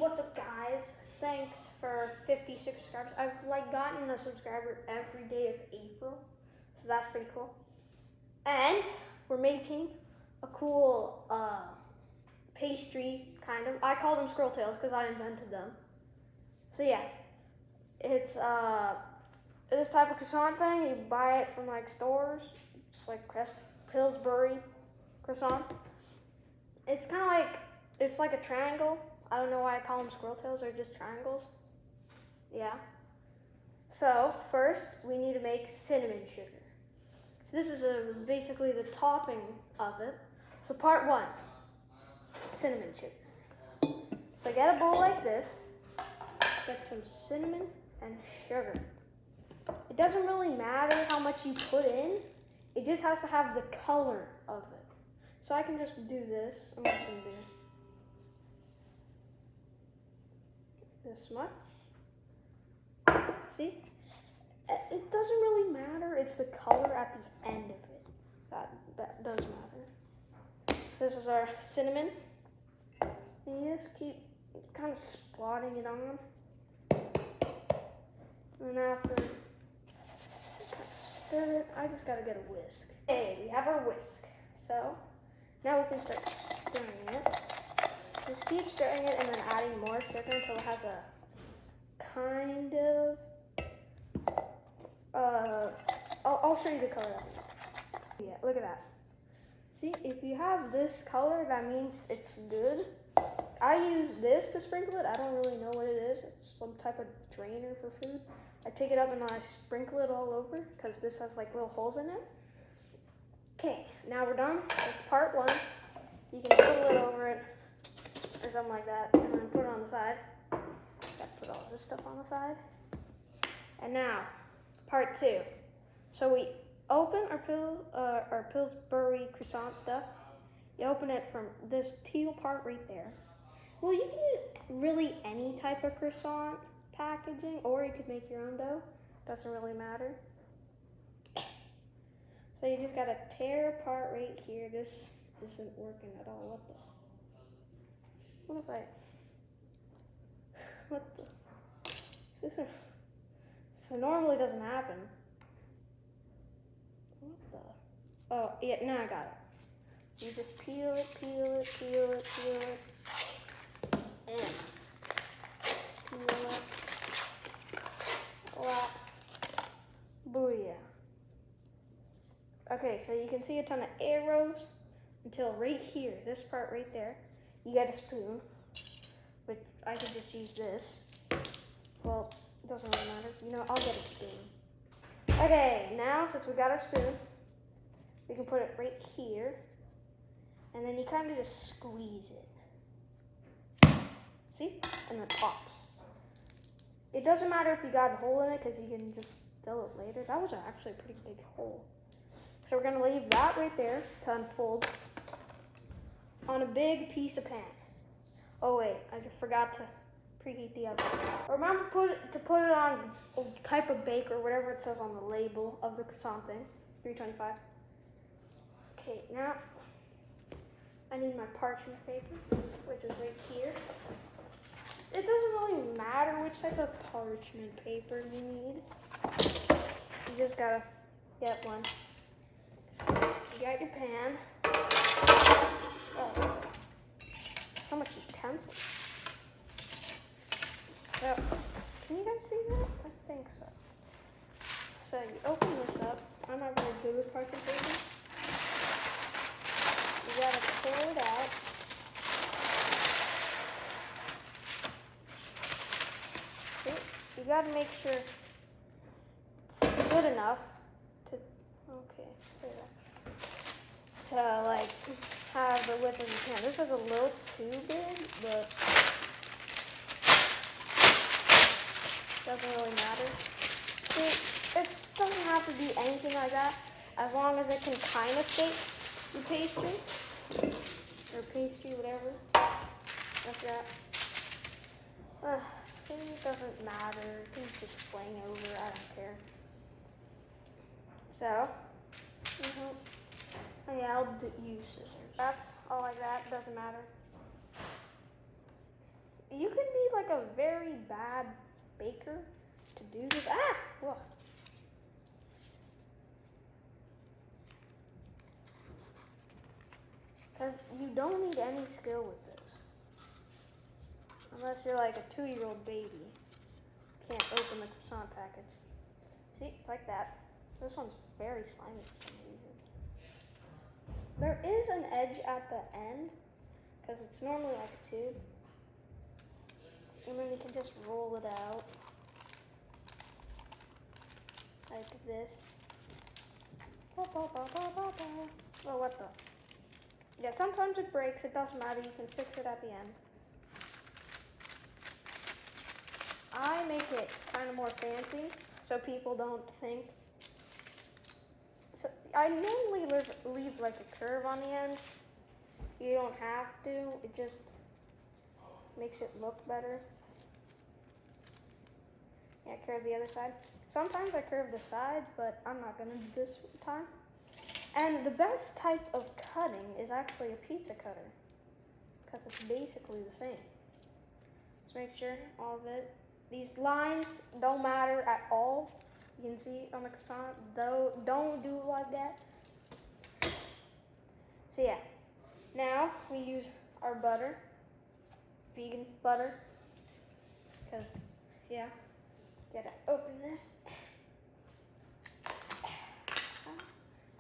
what's up guys? Thanks for 50 subscribers. I've gotten a subscriber every day of April, so that's pretty cool. And we're making a cool pastry, kind of. I call them squirrel tails because I invented them. So yeah, it's this type of croissant thing. You buy it from like stores. It's like Pillsbury croissant. It's kind of like, it's like a triangle. I don't know why I call them squirrel tails, they're just triangles. Yeah. So first we need to make cinnamon sugar. So this is basically the topping of it. So part one, cinnamon sugar. So get a bowl like this, get some cinnamon and sugar. It doesn't really matter how much you put in, it just has to have the color of it. So I can just do this. I'm just gonna do this much. See? It doesn't really matter. It's the color at the end of it that does matter. So this is our cinnamon. And you just keep kind of spotting it on. And after kind of stir it, I just gotta get a whisk. Okay, we have our whisk. So now we can start stirring it. Just keep stirring it and then adding more sugar until it has a kind of, I'll show you the color of it. Yeah, look at that. See, if you have this color, that means it's good. I use this to sprinkle it. I don't really know what it is. It's some type of drainer for food. I take it up and I sprinkle it all over because this has like little holes in it. Okay, now we're done with part one. You can put a lid over it or something like that, and then put it on the side. Gotta put all this stuff on the side. And now, part two. So we open our Pillsbury croissant stuff. You open it from this teal part right there. Well, you can use really any type of croissant packaging, or you could make your own dough. Doesn't really matter. So you just gotta tear apart right here. This isn't working at all. So normally doesn't happen. What the? Oh, yeah, now I got it. You just peel it, and peel it. Wow. Booyah. Okay, so you can see a ton of arrows until right here, this part right there. You get a spoon, which I could just use this. Well, it doesn't really matter. You know, I'll get a spoon. Okay, now since we got our spoon, we can put it right here, and then you kind of just squeeze it. See? And it pops. It doesn't matter if you got a hole in it because you can just fill it later. That was actually a pretty big hole. So we're gonna leave that right there to unfold on a big piece of pan. Oh wait, I just forgot to preheat the oven. Remember to put it on a type of bake or whatever it says on the label of the croissant thing, 325. Okay, now I need my parchment paper, which is right here. It doesn't really matter which type of parchment paper you need. You just gotta get one. So you got your pan. Oh, so much utensils. So, can you guys see that? I think so. So you open this up. I'm not very good with parchment paper. You gotta pull it out. See? You gotta make sure it's good enough to, okay, there you go. To like have the width of the pan. This is a little too big, but doesn't really matter. See, it doesn't have to be anything like that, as long as it can kind of fit the pastry, or pastry, whatever, like that. It doesn't matter, things just fling over, I don't care. So, oh yeah, I'll use scissors. That's all like that, doesn't matter. You can like a very bad baker to do this. Ah! Whoa. Because you don't need any skill with this. Unless you're like a 2-year-old baby. Can't open the croissant package. See, it's like that. This one's very slimy for some reason. There is an edge at the end, because it's normally like a tube. And then you can just roll it out. Like this. Oh, what the? Yeah, sometimes it breaks. It doesn't matter. You can fix it at the end. I make it kind of more fancy so people don't think. So I normally leave like a curve on the end. You don't have to. It just makes it look better. Yeah, curve the other side. Sometimes I curve the sides, but I'm not gonna do this time. And the best type of cutting is actually a pizza cutter, because it's basically the same. Just make sure all of it. These lines don't matter at all. You can see on the croissant, though, don't do it like that. So yeah, now we use our butter, vegan butter, because yeah, gotta open this.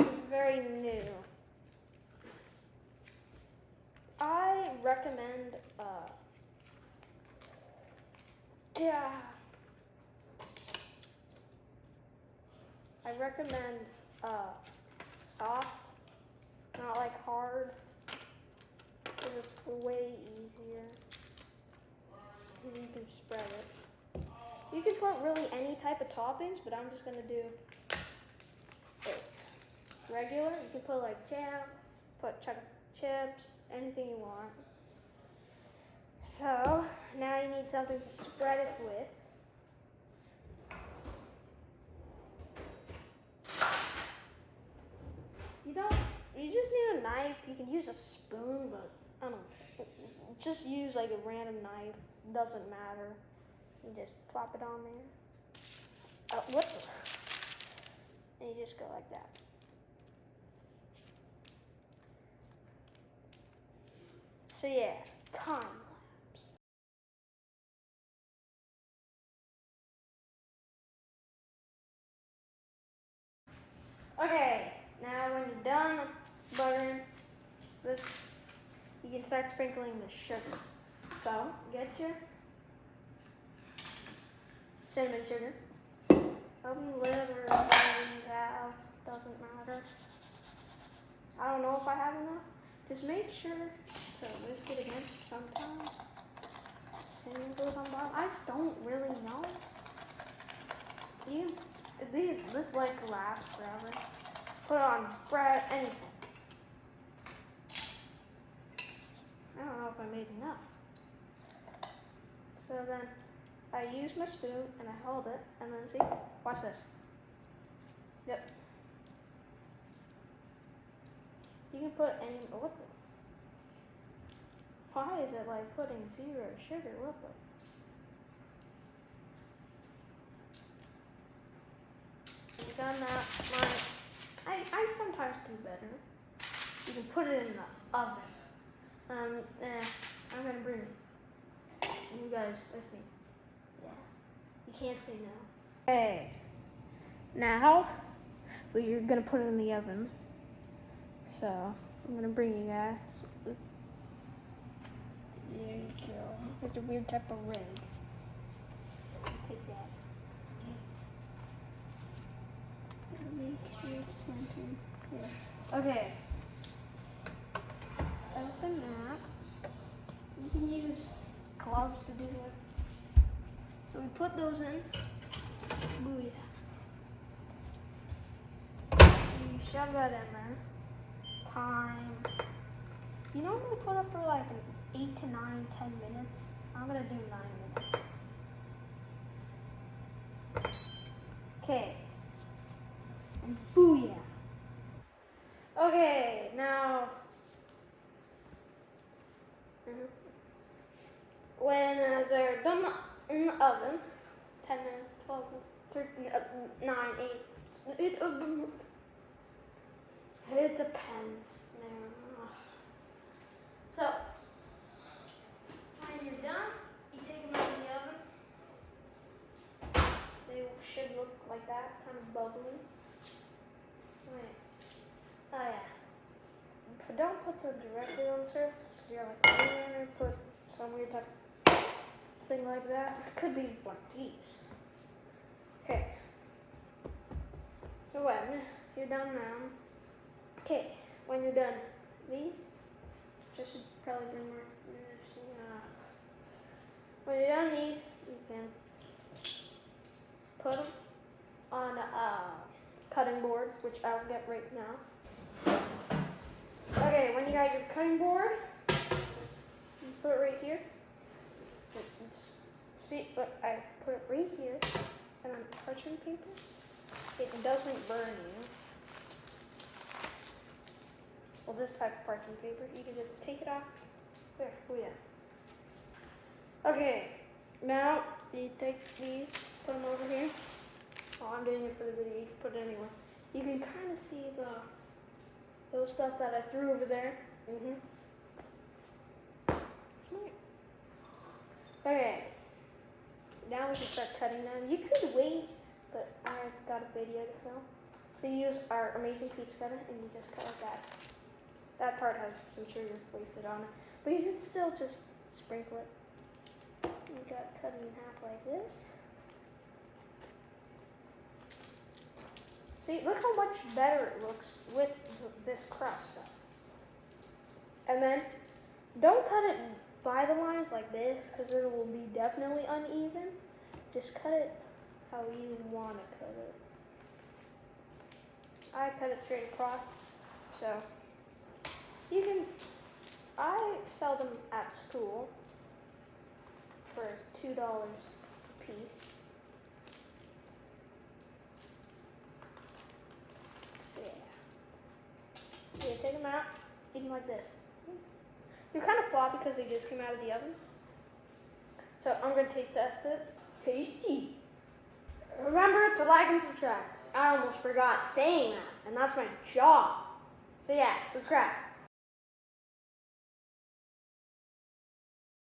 It's very new. I recommend soft, not like hard, because it's way easier. Because you can spread it. You can put really any type of toppings, but I'm just gonna do it regular. You can put like jam, put chocolate chips, anything you want. So now you need something to spread it with. You just need a knife. You can use a spoon, but I don't know. Just use like a random knife. Doesn't matter. You just plop it on there. What? And you just go like that. So yeah, time lapse. Okay, now when you're done buttering this, you can start sprinkling the sugar. So get your cinnamon sugar. Open the lid or whatever you have, doesn't matter. I don't know if I have enough. Just make sure to whisk it again sometimes. Cinnamon goes on bottom. I don't really know. This like lasts forever. Put it on bread, anything. I don't know if I made enough. So then I use my spoon and I hold it, and then see, watch this. Yep. You can put any, what the? Why is it like putting 0 sugar? What the? You've done that. I sometimes do better. You can put it in the oven. I'm gonna bring you guys with me. Yeah. You can't say no. Okay. Now, you're gonna put it in the oven. So, I'm gonna bring you guys. There you go. It's a weird type of rig. Take that. Make sure it's centered. Yes. Okay. Open that. You can use gloves to do it. So we put those in. Booyah. You shove that in there. Time. You normally put it for like an 8 to 9, 10 minutes. I'm gonna do 9 minutes. Okay. And booyah. Okay, now when as they're done in the oven, 10 minutes, 12, 13, 9, 8. It depends. So, when you're done, you take them out of the oven. They should look like that, kind of bubbly. Wait. Oh yeah. But don't put them directly on the surface. You're like, I'm gonna put some weird type of thing like that. It could be one of these. Okay. So when you're done now, okay, when you're done, these, just should probably bring more. When you're done these, you can put them on a cutting board, which I'll get right now. Okay, when you got your cutting board, you put it right here. See, but I put it right here, and on parchment paper, it doesn't burn you. Well, this type of parchment paper, you can just take it off. There, oh yeah. Okay, now you take these, put them over here. Oh, I'm doing it for the video, you can put it anywhere. You can kind of see those stuff that I threw over there. Smart. Okay, now we can start cutting them. You could wait, but I've got a video to film. So you use our amazing pizza cutter and you just cut like that. That part has some sugar wasted on it, but you can still just sprinkle it. You got cut in half like this. See, look how much better it looks with this crust stuff. And then, don't cut it by the lines like this, because it will be definitely uneven. Just cut it how you want to cut it. I cut it straight across, so you can, I sell them at school for $2 a piece. So yeah. You take them out, eat them like this. You're kind of floppy because they just came out of the oven. So I'm going to taste test it. Tasty. Remember to like and subscribe. I almost forgot saying that, and that's my job. So yeah, subscribe.